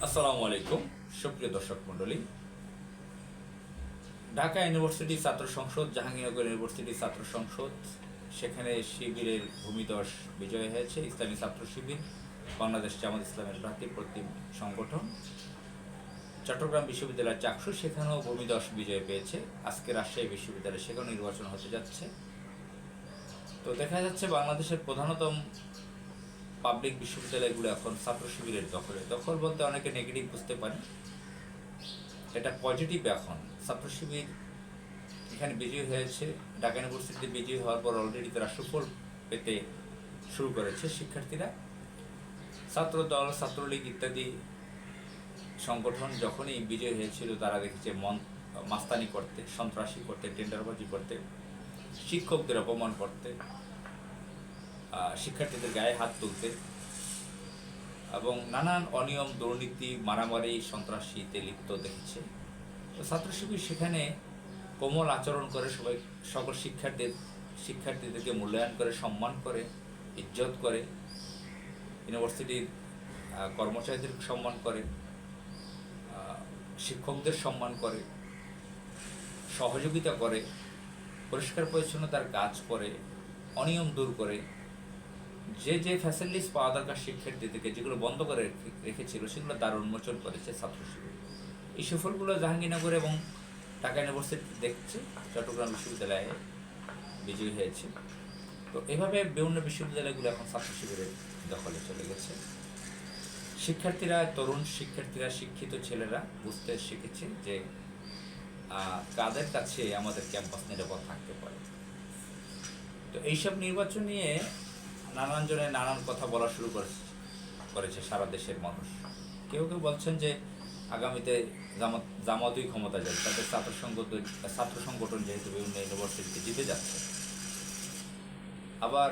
আসসালামু আলাইকুম সুপ্রিয় দর্শক মণ্ডলী। ঢাকা ইউনিভার্সিটি ছাত্র সংসদ, জাহাঙ্গীরনগর ইউনিভার্সিটি ছাত্র সংসদ, সেখানে শিবিরের ভূমিধস বিজয় হয়েছে। ইসলামী ছাত্র শিবির, বাংলাদেশ জামাত ইসলামের ভ্রাতৃপ্রতিম সংগঠন। চট্টগ্রাম বিশ্ববিদ্যালয়ের চাকসু, সেখানেও ভূমিধস বিজয় পেয়েছে। আজকে রাজশাহী বিশ্ববিদ্যালয়ে সেখানেও নির্বাচন হতে যাচ্ছে। তো দেখা যাচ্ছে বাংলাদেশের প্রধানতম পাবলিক বিশ্ববিদ্যালয়গুলো এখন ছাত্র শিবিরের দখলে। দখল বলতে অনেকে নেগেটিভ বুঝতে পারে, এটা পজিটিভ। এখন ছাত্র শিবির এখানে বিজয়ী হয়েছে। ঢাকা ইউনিভার্সিটিতে বিজয়ী হওয়ার পর অলরেডি তারা সুফল পেতে শুরু করেছে। শিক্ষার্থীরা, ছাত্রদল, ছাত্রলীগ ইত্যাদি সংগঠন যখনই বিজয়ী হয়েছিল তারা দেখেছে মাস্তানি করতে, সন্ত্রাসী করতে, টেন্ডারবাজি করতে, শিক্ষকদের অপমান করতে, শিক্ষার্থীদের গায়ে হাত তুলতে এবং নানান অনিয়ম, দুর্নীতি, মারামারি, সন্ত্রাসীতে লিপ্ত দেখেছে। তো ছাত্র শিবির সেখানে কোমল আচরণ করে, সকল শিক্ষার্থীদেরকে মূল্যায়ন করে, সম্মান করে, ইজ্জত করে, ইউনিভার্সিটির কর্মচারীদের সম্মান করে, শিক্ষকদের সম্মান করে, সহযোগিতা করে, পরিষ্কার পরিচ্ছন্নতার কাজ করে, অনিয়ম দূর করে, যে যে ফ্যাসিলিটিস পাওয়া দরকার শিক্ষার্থীদেরকে, যেগুলো বন্ধ করে রেখেছিল সেগুলো দ্বার উন্মোচন করেছে ছাত্র শিবির। এই সুফলগুলো জাহাঙ্গীরনগর এবং ঢাকা ইউনিভার্সিটি দেখছে, চট্টগ্রাম বিশ্ববিদ্যালয়ে বিজয়ী হয়েছে। তো এভাবে বিভিন্ন বিশ্ববিদ্যালয়গুলো এখন ছাত্র শিবিরের দখলে চলে গেছে। তরুণ শিক্ষার্থীরা, শিক্ষিত ছেলেরা বুঝতে শিখেছে যে কাদের কাছে আমাদের ক্যাম্পাস নিরাপদ থাকতে পারে। তো এইসব নির্বাচন নিয়ে নানান জনে নানান কথা বলা শুরু করেছে সারা দেশের মানুষ। কেউ কেউ বলছেন যে আগামীতে জামাতই ক্ষমতা যাবে, তাদের ছাত্র সংগঠন যেহেতু বিভিন্ন ইউনিভার্সিটিতে জিতে যাচ্ছে। আবার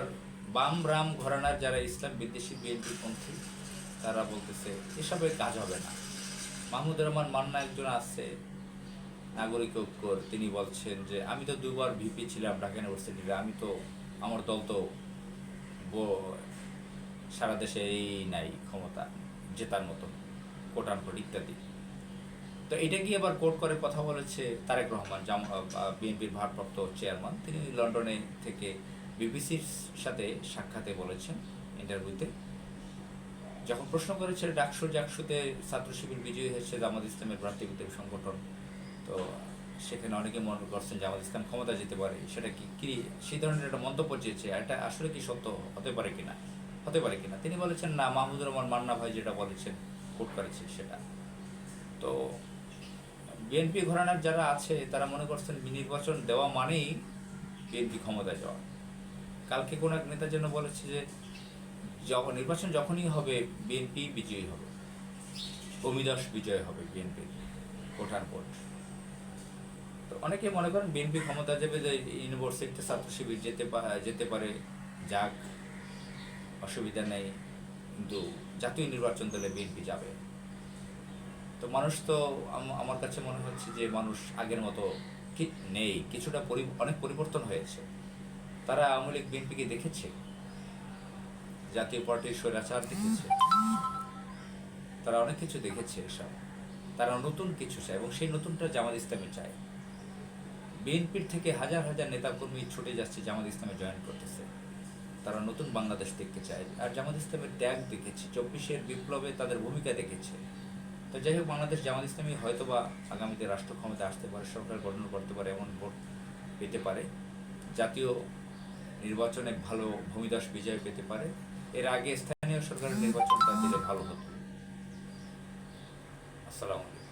বাম রাম ঘরানার যারা ইসলাম বিদ্বেষী বিএনপি পন্থী, তারা বলতেছে এসবের কাজ হবে না। মাহমুদুর রহমান মান্না একজন আছে নাগরিক ঐক্যর, তিনি বলছেন যে আমি তো 2বার ভিপি ছিলাম ঢাকা ইউনিভার্সিটিতে, আমার দল তো সারা দেশে এই নাই ক্ষমতা জেতার মতো, কোটানকোট ইত্যাদি। তো এটা গিয়ে আবার কোর্ট করে কথা বলেছে তারেক রহমান, বিএনপির ভারপ্রাপ্ত চেয়ারম্যান। তিনি লন্ডনে থেকে বিবিসির সাথে সাক্ষাতে বলেছেন, ইন্টারভিউতে যখন প্রশ্ন করেছে জাকসুতে ছাত্র শিবির বিজয়ী হয়েছে জামাত ইসলামের ভ্রাতৃপ্রতিম সংগঠন, তো সেখানে অনেকে মনে করছেন জামাত ইসলাম ক্ষমতা যেতে পারে, সেটা কি সেই ধরনের একটা মন্তব্য চেয়েছে, এটা আসলে কি সত্য হতে পারে কিনা। তিনি বলেছেন না, মাহমুদুর রহমান মান্না ভাই যেটা বলেছেন কোর্ট করেছে সেটা। তো বিএনপি ঘরানার যারা আছে তারা মনে করছেন নির্বাচন দেওয়া মানেই বিএনপি ক্ষমতায় যাওয়া। কালকে কোন এক নেতা যেন বলেছে যে নির্বাচন যখনই হবে বিএনপি বিজয়ী হবে, ভূমিধস বিজয় হবে বিএনপির কোটানকোট। তো অনেকে মনে করেন বিএনপি ক্ষমতা যাবে, যে ইউনিভার্সিটিতে ছাত্র শিবির যেতে পারে, যাক, অসুবিধা নেই, কিন্তু জাতীয় নির্বাচন দিলে বিএনপি যাবে। তো মানুষ তো, আমার কাছে মনে হচ্ছে যে মানুষ আগের মতো নেই, কিছুটা অনেক পরিবর্তন হয়েছে। তারা আওয়ামী লীগ বিএনপিকে দেখেছে, জাতীয় পার্টির স্বৈরাচার দেখেছে, তারা অনেক কিছু দেখেছে। এসব তারা নতুন কিছু চায় এবং সেই নতুনটা জামাত ইসলামে চায়। বিএনপির থেকে হাজার হাজার নেতাকর্মী ছুটে যাচ্ছে জামাত ইসলামে জয়েন করতেছে, তারা নতুন বাংলাদেশ দেখতে চায়। আর জামাত ইসলামের ত্যাগ দেখেছে, 24-এর বিপ্লবে তাদের ভূমিকা দেখেছে। তো যাই হোক, বাংলাদেশ জামাত ইসলামী হয়তোবা আগামীতে রাষ্ট্র ক্ষমতায় আসতে পারে, সরকার গঠন করতে পারে, এমন ভোট পেতে পারে, জাতীয় নির্বাচনে ভালো ভূমিধস বিজয় পেতে পারে। এর আগে স্থানীয় সরকারের নির্বাচনটা দিলে ভালো হতো। আসসালামু আলাইকুম।